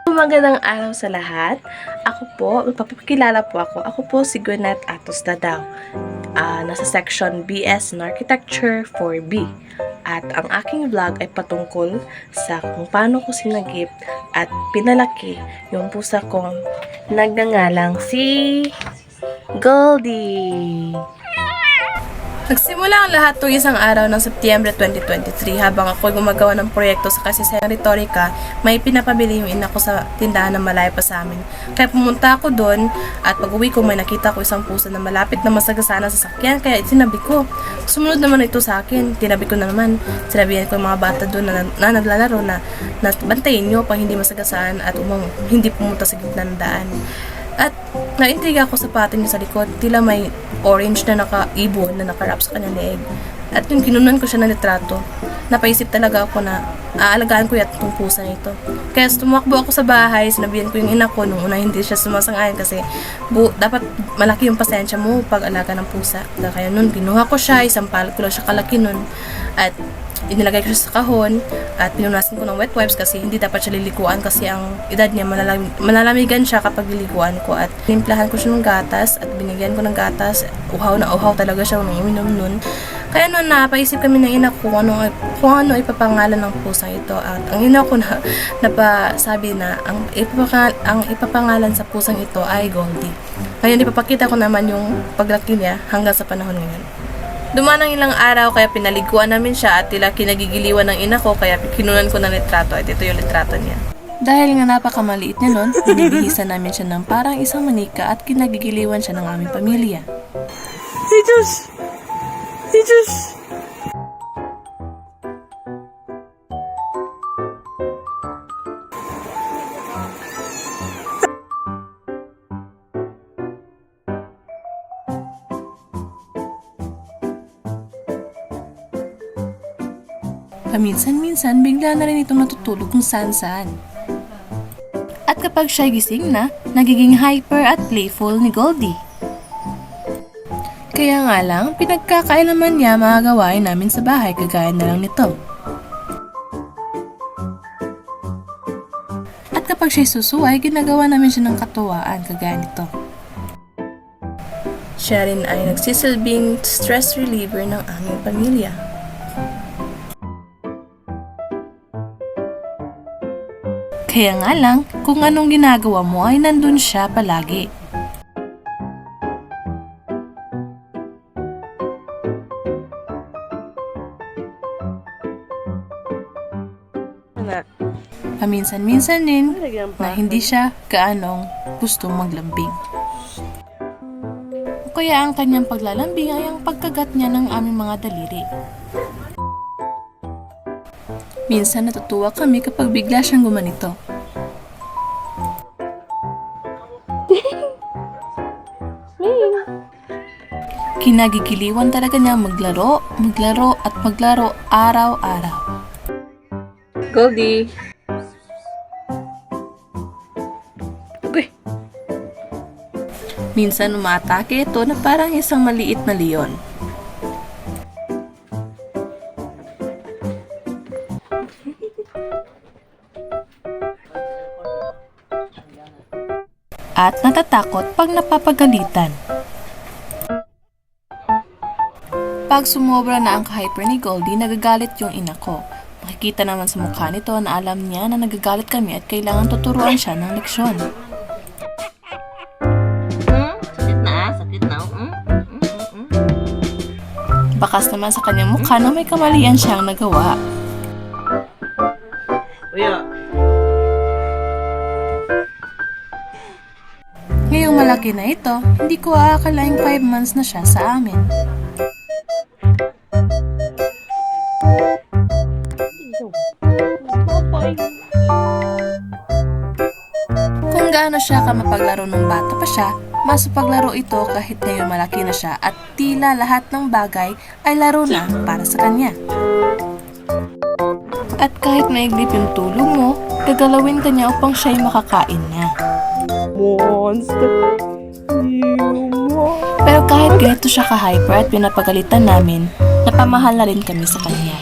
Magandang araw sa lahat. Ako po, magpapakilala po ako. Ako po si Gwyneth Atos Dadao. Nasa section BS in Architecture 4B. At ang aking vlog ay patungkol sa kung paano ko sinagip at pinalaki yung pusa kong nagngangalang si Goldie. Nagsimula ang lahat tuwing isang araw ng Setyembre 2023 habang ako gumagawa ng proyekto sa kasisayang retorika, may pinapabili yung ina ko sa tindahan na malayo pa sa amin. Kaya pumunta ako doon at pag-uwi ko may nakita ko isang pusa na malapit na masagasaan sa sasakyan kaya sinabi ko. Sumunod naman ito sa akin, tinabi ko na naman. Sinabihan ko yung mga bata doon na naglalaro na bantayin nyo pang hindi masagasaan at hindi pumunta sa gitna ng daan. At naintriga ako sa patin niya sa likod, tila may orange na naka-ibon na nakarap sa kanyang leeg. At yung kinunan ko siya ng litrato, napaisip talaga ako na aalagaan ko itong pusa nito. Kaya tumakbo ako sa bahay, sinabihan ko yung ina ko nung una hindi siya sumasang-ayon kasi dapat malaki yung pasensya mo pag alaga ng pusa. Kaya nun, binuha ko siya, isang palad ko lang siya kalaki nun. At inilagay ko siya sa kahon at pinunasan ko ng wet wipes kasi hindi dapat siya lilikuan kasi ang edad niya malalamigan siya kapag lilikuan ko at timplahan ko siya ng gatas at binigyan ko ng gatas, uhaw na uhaw talaga siya nung uminom nun. Kaya noon napaisip kami ng ina ko kung ano ipapangalan ng pusa ito at ang ina ko napasabi na ang ipapangalan sa pusang ito ay Goldie. Ngayon ipapakita ko naman yung paglaki niya hanggang sa panahon ngayon. Dumaan ng ilang araw kaya pinaliguan namin siya at tila kinagigiliwan ng ina ko kaya kinunan ko ng litrato at ito yung litrato niya. Dahil nga napakamaliit niya nun, binibihisan namin siya ng parang isang manika at kinagigiliwan siya ng aming pamilya. Jesus! Paminsan-minsan, bigla na rin itong natutulog kung saan-saan. At kapag siya gising na, nagiging hyper at playful ni Goldie. Kaya nga lang, pinagkakailaman niya mga gawain namin sa bahay kagaya na lang nito. At kapag siya susuway, ginagawa namin siya ng katuwaan kagaya nito. Siya rin ay nagsisilbing stress reliever ng aming pamilya. Kaya nga lang, kung anong ginagawa mo ay nandun siya palagi. Paminsan-minsan din na hindi siya gaanong gustong maglambing. O kaya ang kanyang paglalambing ay ang pagkagat niya ng aming mga daliri. Minsan natutuwa kami kapag bigla siyang gumanito. Kinagigiliwan talaga niya maglaro at maglaro araw-araw. Goldie. Okay. Minsan umaatake ito na parang isang maliit na leon. At natatakot pag napapagalitan. Pag sumobra na ang ka-hyper ni Goldie, nagagalit yung ina ko. Makikita naman sa mukha nito na alam niya na nagagalit kami at kailangan tuturuan siya ng leksyon. Sakit na. Bakas naman sa kanyang mukha na may kamalian siyang nagawa. Kuya. Ngayong malaki na ito, hindi ko aakalaing 5 months na siya sa amin. Kung gaano siya mapaglaro nung bata pa siya, mas paglaro ito kahit ngayon malaki na siya at tila lahat ng bagay ay laro na para sa kanya. At kahit maiglip yung tulog mo, gagalawin ka niya upang siya'y makakain na. Monster. Pero kahit ganito siya ka-hyper at pinapagalitan namin, napamahal na rin kami sa kanya.